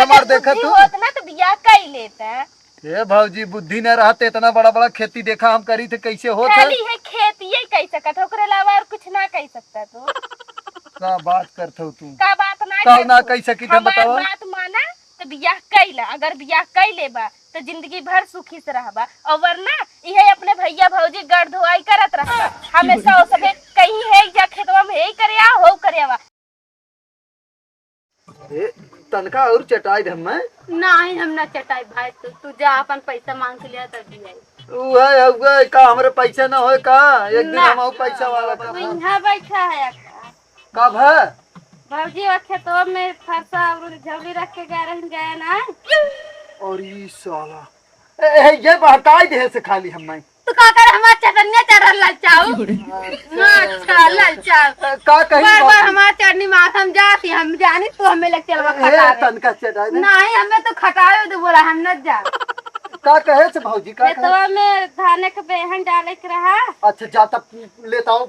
हमार देखा तू होतना तो बियाह कर लेता। ये भौजी बुद्धि न रहते इतना बड़ा बड़ा खेती देखा हम करी थे कैसे होता खाली है खेती ही कह सकत ओकरे अलावा और कुछ ना कह सकता तू। का बात करत हो तू का बात ना कह सकी तुम बताओ। बात माना तो बियाह कैला, अगर बियाह कै लेबा तो जिंदगी भर सुखी से रहबा और वरना इहे अपने भैया भौजी गड़ धोआई करत रहबा हमेशा। ओ सबे कहीं है या खेतवा में है करे आ हो करेवा तनका और चटाई हम में नहीं। हम ना चटाई भाई, तू जा अपन पैसा मांग के लिया तब दिया। उहे का हमरे पैसा ना होए का एक दिन हम पैसा वाला का यहां बैठा है कब है भौजी और खेतवा में फरसा और झवली रख के गए ना। और ई साला ये बहकाई दे से खाली हम में तो का कर हमार चटनिया चढ़ल ललचाऊ। अच्छा ललचाऊ का कहीं बार हमार चटनी माखम जाती हम जानी तू हमें लग चलवा खटा तनका चटाई नहीं हमें तो खटावे तो बोला हम न जा। का कहे से भौजी का खेतवा में धाने के बेहन डाले के रहा। अच्छा जाता लेता हूँ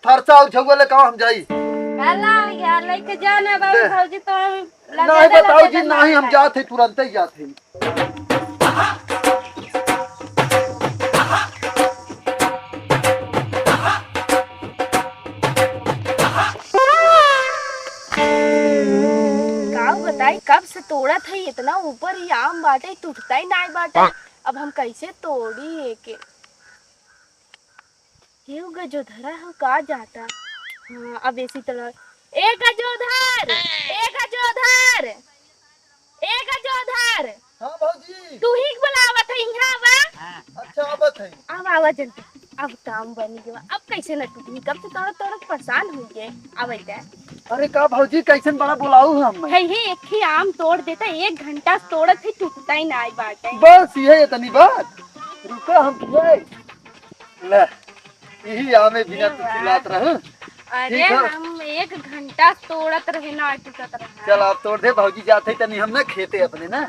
फरसा और झगुआ ले हम जाई हला या लेके जाना बाबू भौजी तो नहीं बताओ जी नहीं हम जाते तुरंत ही जाते। बताई कब से तोड़ा था इतना ऊपर ही आम बाटे टूटता ही नहीं बाटे। अब हम कैसे तोड़ी एके ये गजोधरा है का जाता। हाँ अब इसी तरह एक गजोधर हां भौजी तू ही बुलावत है यहां बा। अच्छा आवत है अब आवा जल्दी अब काम बन गया। अब कैसे न टूटी कब से तोड़ परेशान हो गए। अब अरे का भौजी कैसन बड़ा बुलाऊ हम है ये एक ही आम तोड़ देता 1 घंटा तोड़त ही टूटता ही नहीं बाटे। बस ये इतनी बात रुका हम ले यही आमे बिना तू चिल्लात रह। अरे हम 1 घंटा तोड़त रहे ना टूटत रहे। चल आप तोड़ दे भौजी जाते तनी हम ना खेते अपने ना।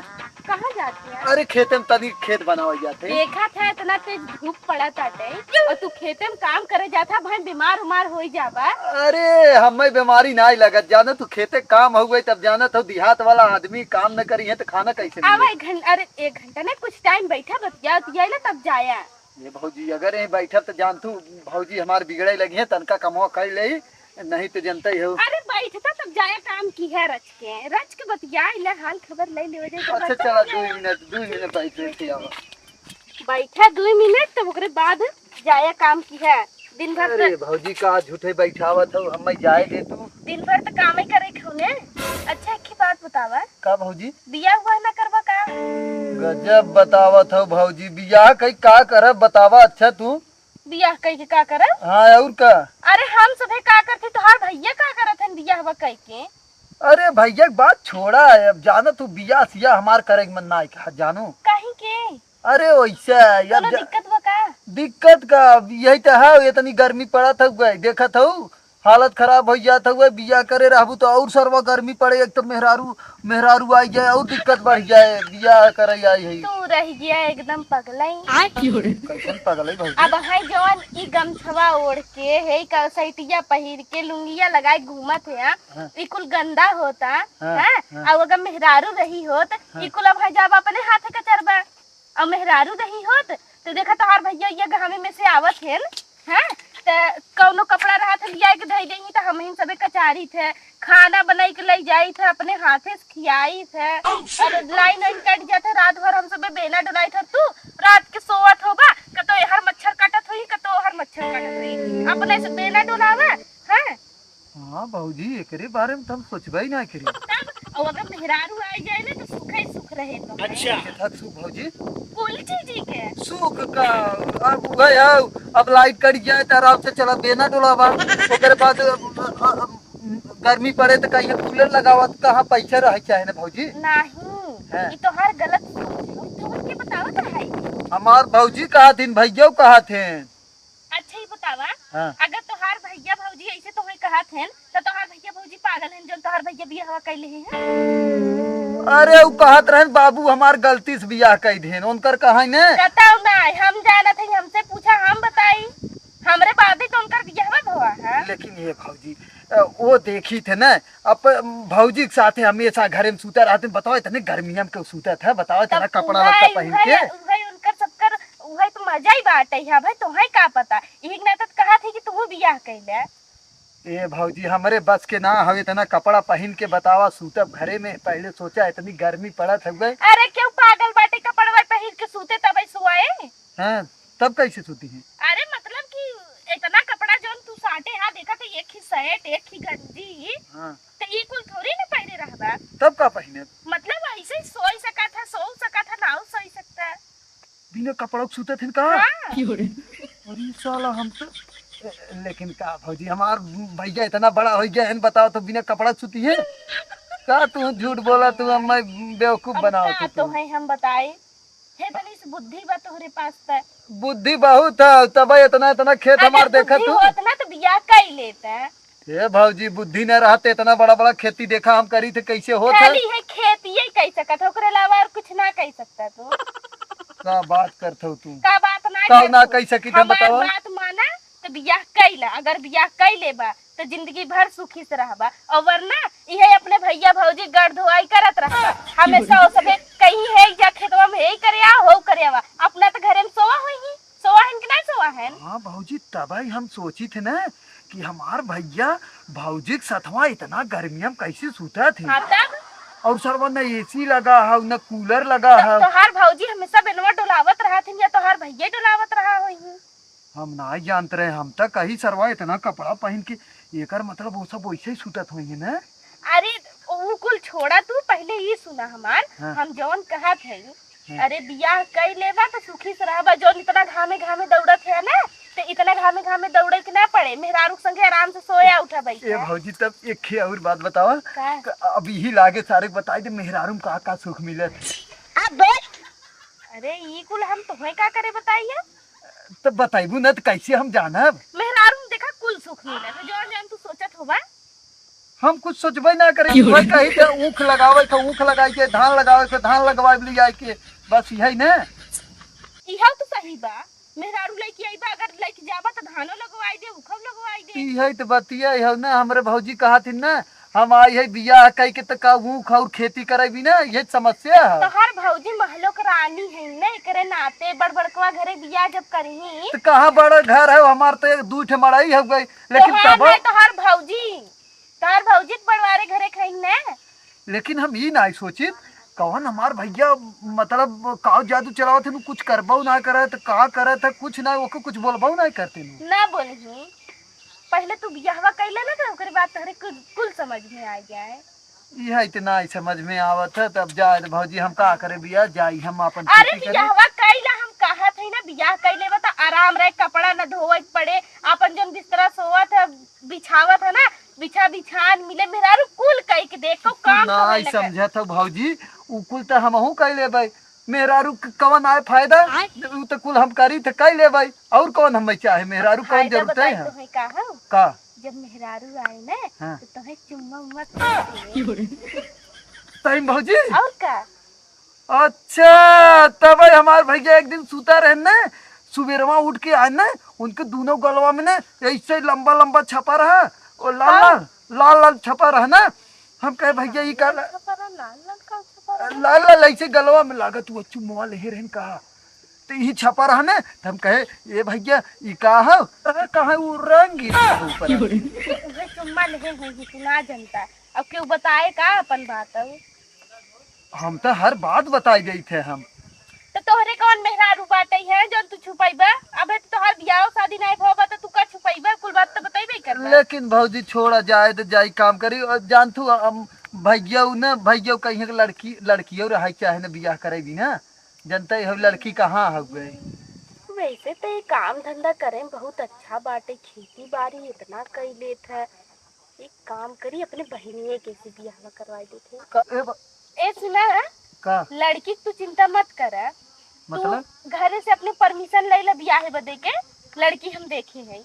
कहाँ जाती है? अरे खेते में तनी खेत बनावे जाते देखा था इतना तेज धूप पड़ा ताटे और तू खेते में काम करे जाता भाई बीमार उमार हो जाबा। अरे हमें बीमारी नहीं लगत जाना तू खेते काम हो गई तब जाना तो देहात वाला आदमी काम न करी है तो खाना कैसे अब 1 घंटा अरे 1 घंटा नहीं कुछ टाइम बैठा बतिया तब जाया। ये भौजी अगर यही बैठा तो जान तू भौजी हमारे बिगड़े लगी है तनका कमवा कर ले नहीं तो जनता ही हो। अरे बैठता तब जाया काम की है रच के बतिया इला हाल खबर ले ले वजह। अच्छा चला 2 मिनट बैठे आवा बैठा 2 मिनट तब ओकरे बाद जाया काम की है दिन भर। अरे भौजी का झूठे बैठावत हो हम जाए दे तू दिन भर तो काम ही करे खूने। अच्छा एक बात बतावा का भौजी बिया हुआ ना करवा का गजब बतावत हो भौजी बियाह कई का करब बतावा। अच्छा तू बियाह कई के का करब? हाँ और का अरे हम सबे का करते तोहार भैया का करत हन बियाह हुआ कई के। अरे भैया बात छोड़ा है अब जानो तू बियाह सिया हमार करे मन ना कहा जानो कहीं के। अरे वैसा यार दिक्कत बा का? दिक्कत का यही तो है इतनी गर्मी पड़त है देखत हो हालत खराब हो जाता हुआ बिया करे रहबू तो और सर्वा गर्मी पड़े एक तो मेहरारू आई जाए और दिक्कत बढ़ जाए बिया करे आई है। तू रह गया एकदम पगलाई कैसन पगलाई भाई। अब है जवान ई गमछवा ओढ़ के है का सैटिया पहिर के लुंगिया लगाए घूमत है ई कुल गंदा होता है। अब अगर मेहरारू रही होत ई कुल अब है जब अपने हाथ के चरबा और मेहरारू रही होत तो देखा तोहार भैया ये घामे में से आवत है हैं त कौनो कपड़ा रहा था लिया के धई देही त हम सबे कचारी थे खाना बनाई के ले जाई थे अपने हाथे से खियाई थे और लाइन कट जाते रात भर हम सबे बेला डुलाई था। तू रात के सोवत होबा कतो हर मच्छर काटत होई कतो हर मच्छर काटत होई अपने से बेला डुलावा हैं। हां भौजी एकरे बारे में हम सोचबे ही ना करी। तब और अगर मेहरारू आ जाए ना तो सुख ही सुख रहे तो। अच्छा तक सुख भौजी उल्टी जी के सुख का अब गए अब लाइट कट जाए तो आराम से चला बेना डोलावा ओकरे बाद गर्मी पड़े तो कहीं कूलर लगावा कहाँ पैसा रहे चाहे ना भौजी नहीं ये तो हर गलत सोच के बताओ का है। हमार भौजी कहा थी भैया कहा थे। अच्छा ही बतावा हाँ। अगर तोहार भैया भौजी ऐसे तो ही कहा थे तो तोहार भैया भौजी पागल हैं जो तोहार भैया बियाह हवा कैले हैं। अरे वो कहत रहन बाबू हमार गलती से बियाह कई देन उनकर कहा ने बताओ ना हम जाना थे हमसे पूछा हम बताई हमरे बादे तो उनकर बियाह हुआ है। लेकिन ये भौजी वो देखी थे ना। अब भौजी के साथ हमेशा घरे में सूता रहते। बताओ इतने गर्मिया में क्यों सूता था? बताओ इतना कपड़ा लत्ता पहन के। उहे उनकर सबकर उहे तो मजा ही बाटे है भाई। तुम्हें का पता एक ना तो कहा थी कि तू बियाह कैले। ए भौजी हमरे बस के ना हवे इतना कपड़ा पहन के बतावा सूतब घरे में। पहले सोचा इतनी गर्मी पड़त है। अरे क्यों पागल बाटे कपड़वा पहिर के सूते तब सोए। हाँ तब कैसे सूती है? अरे मतलब कि इतना कपड़ा जोन तू साटे हा देखा तो एक ही शर्ट एक ही गंजी। हाँ। तो ये कुल थोड़ी ना पहने रहबा। तब का पहने? मतलब ऐसे ही सोई सका था सो सका था ना सोई सकता। बिना कपड़ा के सूते थे कहा? हाँ। अरे साला हम तो लेकिन का भौजी हमार भैया इतना बड़ा हो गया है बताओ तो बिना कपड़ा सूती है? का तू झूठ बोला? तू हमें बेवकूफ बनाओ अब तो है हम बताए हे तनी से बुद्धि बा तोहरे पास त। बुद्धि बहुत है तब इतना इतना खेत हमार देखा तू। उतना तो बियाह कर लेता। ये भौजी बुद्धि न रहते इतना बड़ा बड़ा खेती देखा हम करी थे कैसे होता। खाली है खेती ही कह सकत हो ओकरे अलावा और कुछ ना कह सकता तू। का बात करत हो तू? का बात ना कह सकी थे बताओ। बात माना तो बियाह कैला। अगर बियाह कर लेबा तो जिंदगी भर सुखी से रहबा और वरना इहे अपने भैया भौजी गड़ धोआई करत रहबा। हमेशा ओ सबे कहीं है जा खेतवा में यही करे हो करेवा अपना तो घरे में सोवा होई कि नहीं सोवा है। हां भौजी तभी हम सोची थे ना कि हमार भैया भौजी के साथवा इतना गर्मिया में कैसे सूता थे। हां तब और सरवा न एसी लगा है न कूलर लगा है। तोहार भौजी हमेशा बेनवा डोलावत रहा थी या तोहार भैया डोलावत रहा होई। हम ना जानते रहे। हम तक कहीं सरवा इतना कपड़ा पहन के एकर मतलब वो सब वैसे ही सूतत होंगे ना। अरे वो कुल छोड़ा तू पहले ये सुना हमार। हाँ। हम जौन कहा थे हाँ। अरे बियाह कर लेबा तो सुखी से रहबा। जौन इतना घामे घामे दौड़त है ना तो इतना घामे घामे दौड़े के ना पड़े। मेहरारू संगे आराम से सोया उठा बैठा। ए भौजी तब एक ही और बात बतावा। अब यही लागे सारे बताई दे मेहरारू में का सुख मिलत। अरे ये कुल हम तुम्हें का करे बताइए? तब बताइबू ना तो कैसे हम जानब? मेहरारू में देखा कुल सुख मिला तो जौन जौन तू सोचत होबा। हम कुछ सोचबे ना करे। कोई कही के ऊख लगावे तो ऊख लगाई के धान लगावे तो धान लगवाई ली जाए के बस यही ना। इहा तो सही बा। मेहरारू लेके आईबा अगर लेके जाबा तो धानो लगवाई दे ऊखम लगवाई दे। यही तो बतिया है ना। हमरे भौजी कहा थी ना हम आई है बियाह कई के तो का ऊख और खेती करेबी ना। ये समस्या है। तो हर भौजी महलो के रानी है ना एकरे नाते बड़ बड़कवा घरे बियाह जब करही तो कहाँ बड़ा घर है हमार तो एक दू ठे मड़ाई हो गई। लेकिन तब तो हर भौजी बड़वारे घरे खई ना। लेकिन हम ये ना सोचित कौन हमार भैया मतलब का जादू चलावत थे कुछ करबो ना करे तो का करे था कुछ ना ओके कुछ बोलबो ना करते ना बोलही। पहले तू बियाहवा कैले ना तो ओकरे बाद तोहरे कुल समझ में आ जाए। यह इतना ही समझ में आवत है। तब जाए भौजी हम का करे बियाह जाई हम अपन अरे खेती करे। बियाहवा कैला हम कहा थे ना बियाह कैले बा तो आराम रहे कपड़ा न धोवे पड़े। अपन जन बिस्तरा सोवत है बिछावत है ना बिछा बिछान मिले मेहरारू कुल कह के देखो काम ना समझा था भौजी उकुल तो हमहू कह लेबै। मेहरारू कौन आए फायदा उ तो कुल हम करी तो कह लेबै। और कौन हमें चाहे मेहरारू कौन जरूरत है का? जब मेहरारू आए ना हाँ। तो तुम्हें चुम्मा मत सही भौजी और का। अच्छा तब हमार भैया एक दिन सूता रहे ना सुबेरवा उठ के आए ना उनके दोनों गलवा में ना ऐसे लंबा लंबा छपा रहा और लाल लाल छपा रहा ना। हम कहे भैया ये का लाल लाल ऐसे गलवा में लागत वो चुम्मा ले रहन कहा तो यही छपा रहा ना। तो हम कहे ये भैया ये का है कहा वो रंग ऊपर चुम्मा ले तू ना जनता। अब क्यों बताए का अपन बात। हम तो हर बात बताई गई थे हम। तो तोहरे कौन मेहरारू बाटे है जो तू छुपाईबा? अबे तो तोहर बियाह शादी नहीं होबा तो तू का छुपाईबा? कुल बात तो बताइबे करबा। लेकिन भौजी छोड़ा जाए तो जाई काम करी। और जानतू भैया ना भैया कहीं लड़कियों रहा चाहे ना बियाह करेगी ना जनता है लड़की कहाँ हो गई। वैसे तो ये काम धंधा करे बहुत अच्छा बाटे। खेती बाड़ी इतना कई लेत है। एक काम करी अपने बहनिये के से बियाह करवाई देते। ए सुना का लड़की तू चिंता मत कर। मतलब घरे से अपने परमिशन ले बियाह बदे के लड़की हम देखे हैं।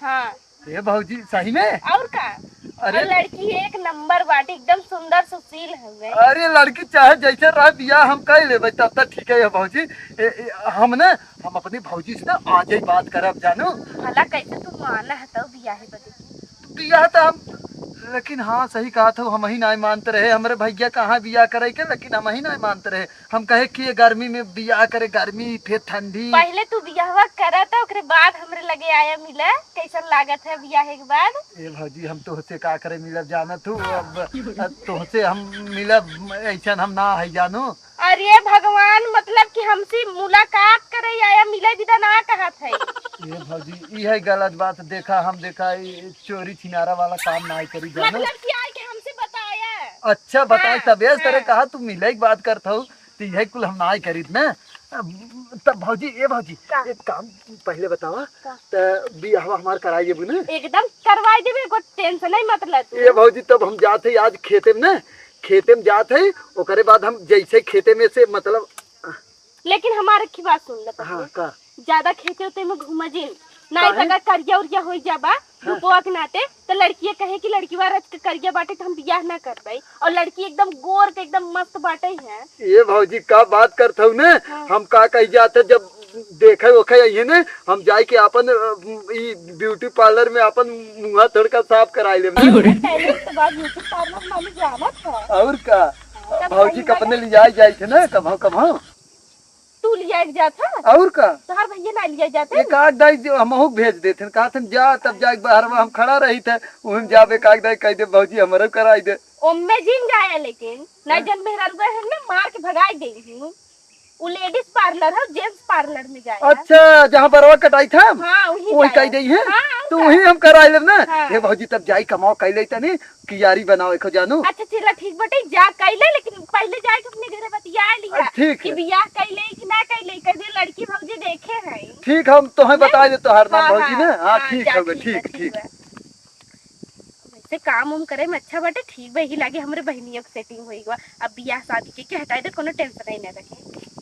हाँ ये भौजी सही में और का। अरे लड़की एक नंबर बाटी एकदम सुंदर सुशील है। अरे लड़की चाहे जैसे रहा बियाह हम कर लेबै तब तक ठीक है भौजी। हम अपनी भौजी से ना आज ही बात करब जानू। भला कैसे तू माना है तो बियाह बदे बियाह तो हम, लेकिन हाँ सही कहा था, हम ही नहीं मानते रहे। हमारे भैया कहाँ बियाह करे के, लेकिन हम ही नहीं मानते रहे। हम कहे कि ये गर्मी में बियाह करे, गर्मी फिर ठंडी। पहले तू बियाहवा करा था, ओकरे बाद हमरे लगे आया मिला, कैसन लागत है बियाह के बाद? ए भौजी हम तोहसे का करे मिलब जाना तू, अब तोहसे हम मिलब ऐसा हम ना है जानू। अरे भगवान, मतलब कि हमसे मुलाकात करे आया मिले विदा ना कहा था। ये भौजी ये है गलत बात। देखा हम देखा ये चोरी छिनारा वाला काम ना करी जानो। मतलब कि आए के हमसे बताया। अच्छा बताए हाँ, तबे तरह हाँ। कहा तू मिले की बात करता हूँ तो यही कुल हम ना करी ना। तब भौजी ए भौजी का? एक काम पहले बतावा का? तो बियाह हमार कराइए ना। एकदम करवाई देबे, कोई टेंशन नहीं मतलब तू। ए भौजी तब हम जाते आज खेते में ना, खेते में जाते ओकरे बाद हम जैसे खेते में से मतलब। लेकिन हमारे की बात सुन ले हाँ पहले। का ज्यादा खेते होते में घूम जिन नहीं काहे? तका करिया उरिया हो जाबा रुपवा के नाते, तो लड़की कहे कि लड़की वाला के करिया बाटे तो हम बियाह ना करबई, और लड़की एकदम गोर के एकदम मस्त बाटे है। ये भौजी का बात करता हूँ ना। हाँ। हम का कही जाते जब देखे ओखे ये ने हम जाए के अपन ई ब्यूटी पार्लर में अपन मुंह थोड़ा साफ कराई ले। पहले तो बात ब्यूटी पार्लर माने जाना था। और का तब भौजी कहीं कपने ले जाए जाए थे ना कभो कभो। तू लिया जाता, और का तोहार भैया ना लिया जाते। एक आग दाई जो हम भेज देते कहा थे जा तब जाके बाहर हम खड़ा रही थे वहीं जाबे एक आग दाई कह दे भौजी हमारा कराई दे। ओम्मे जिन जाया, लेकिन ना जन मेहरा है ना मार के भगाई गई हूँ। वो लेडीज पार्लर है, जेंट्स पार्लर में जाया। अच्छा जहाँ बरवा कटाई था हाँ वही कह दी है। हाँ, तो वही हम कराई ले ना। हाँ। ये भौजी तब जाई कमाओ कह लेते नहीं कि यारी बनाओ एको जानू। अच्छा चला ठीक बटे, जा कैले, लेकिन पहले जाए के अपने घरे बतिया लिया ठीक कि है। बियाह कैले कि ना कैले, कर दे लड़की भौजी देखे हैं। ठीक हम तुम्हें बता दे तोहर नाम हाँ, भौजी ना। हाँ ठीक जा, है ठीक है, ठीक ठीक। है। वैसे काम उम करे में अच्छा बाटे, ठीक बही लागे हमरे बहनियों के सेटिंग होई गवा। अब बियाह शादी के हटाई दे, कोनो टेंशन नहीं ना रखे।